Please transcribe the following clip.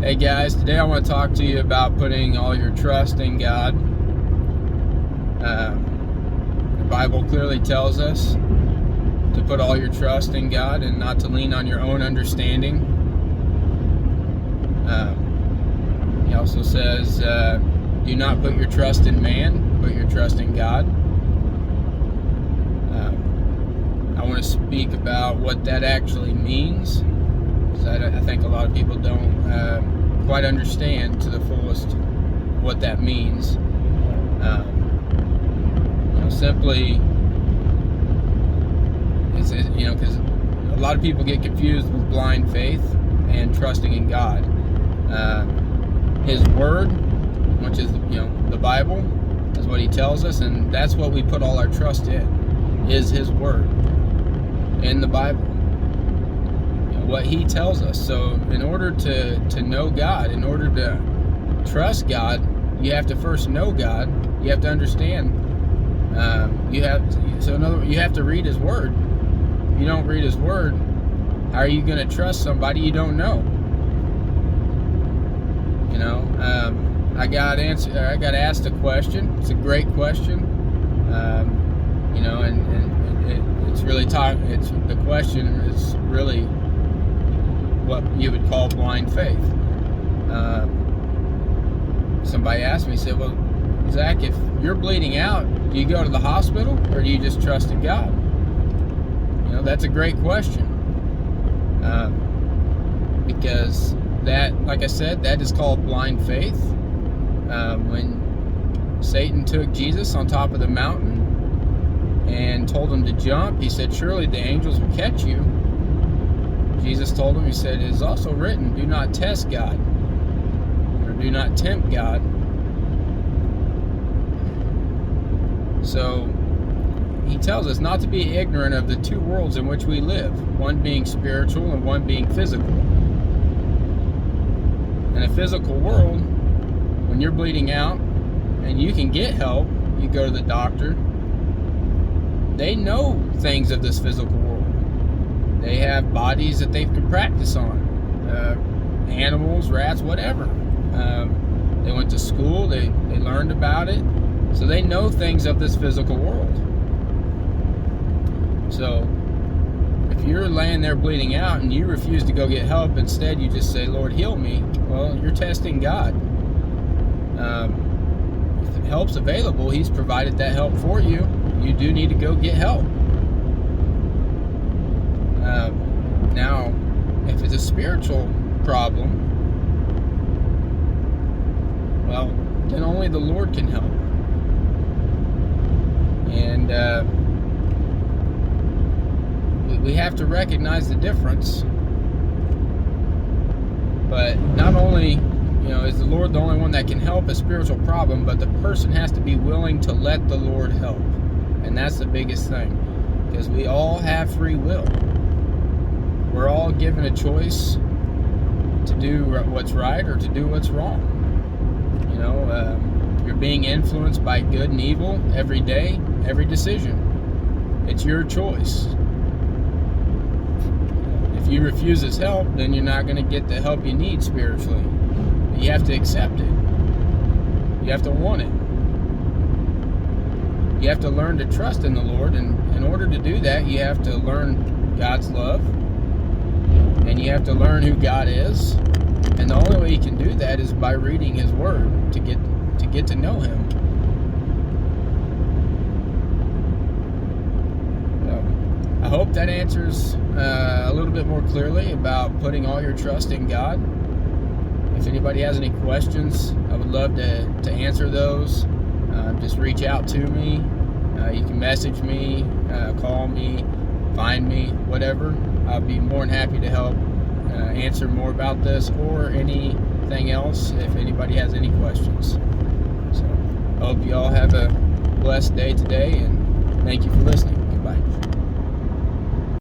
Hey guys, today I want to talk to you about putting all your trust in God. The Bible clearly tells us to put all your trust in God and not to lean on your own understanding. He also says, do not put your trust in man, put your trust in God. I want to speak about what that actually means, because I think a lot of people don't quite understand to the fullest what that means. Simply, because a lot of people get confused with blind faith and trusting in God. His Word, which is the Bible, is what He tells us, and that's what we put all our trust in. Is His Word in the Bible, what He tells us. So in order to know God, in order to trust God, you have to first know God. You have to understand. You have to read His Word. If you don't read His Word, how are you going to trust somebody you don't know? I got asked a question. It's a great question. It's really the question is really what you would call blind faith. Somebody asked me, said, well, Zach, if you're bleeding out, do you go to the hospital or do you just trust in God? That's a great question. Because that, like I said, that is called blind faith. When Satan took Jesus on top of the mountain and told him to jump, he said, surely the angels will catch you. Jesus told him, he said, it is also written, do not test God, or do not tempt God. So he tells us not to be ignorant of the two worlds in which we live, one being spiritual and one being physical. In a physical world, when you're bleeding out and you can get help, you go to the doctor, they know things of this physical world. They have bodies that they can practice on, animals, rats, whatever. They went to school, they learned about it, so they know things of this physical world. So if you're laying there bleeding out and you refuse to go get help, instead you just say, Lord, heal me, well, you're testing God. If help's available, He's provided that help for you. You do need to go get help. Now, if it's a spiritual problem, well, then only the Lord can help. And we have to recognize the difference. But not only is the Lord the only one that can help a spiritual problem, but the person has to be willing to let the Lord help. And that's the biggest thing, because we all have free will. We're all given a choice to do what's right or to do what's wrong. You're being influenced by good and evil every day, every decision. It's your choice. If you refuse His help, then you're not going to get the help you need spiritually. You have to accept it. You have to want it. You have to learn to trust in the Lord, and in order to do that, you have to learn God's love, and you have to learn who God is. And the only way you can do that is by reading His Word to get to know Him. So, I hope that answers a little bit more clearly about putting all your trust in God. If anybody has any questions, I would love to answer those. Just reach out to me. You can message me, call me, find me, whatever. I'll be more than happy to help answer more about this or anything else if anybody has any questions. So I hope you all have a blessed day today, and thank you for listening.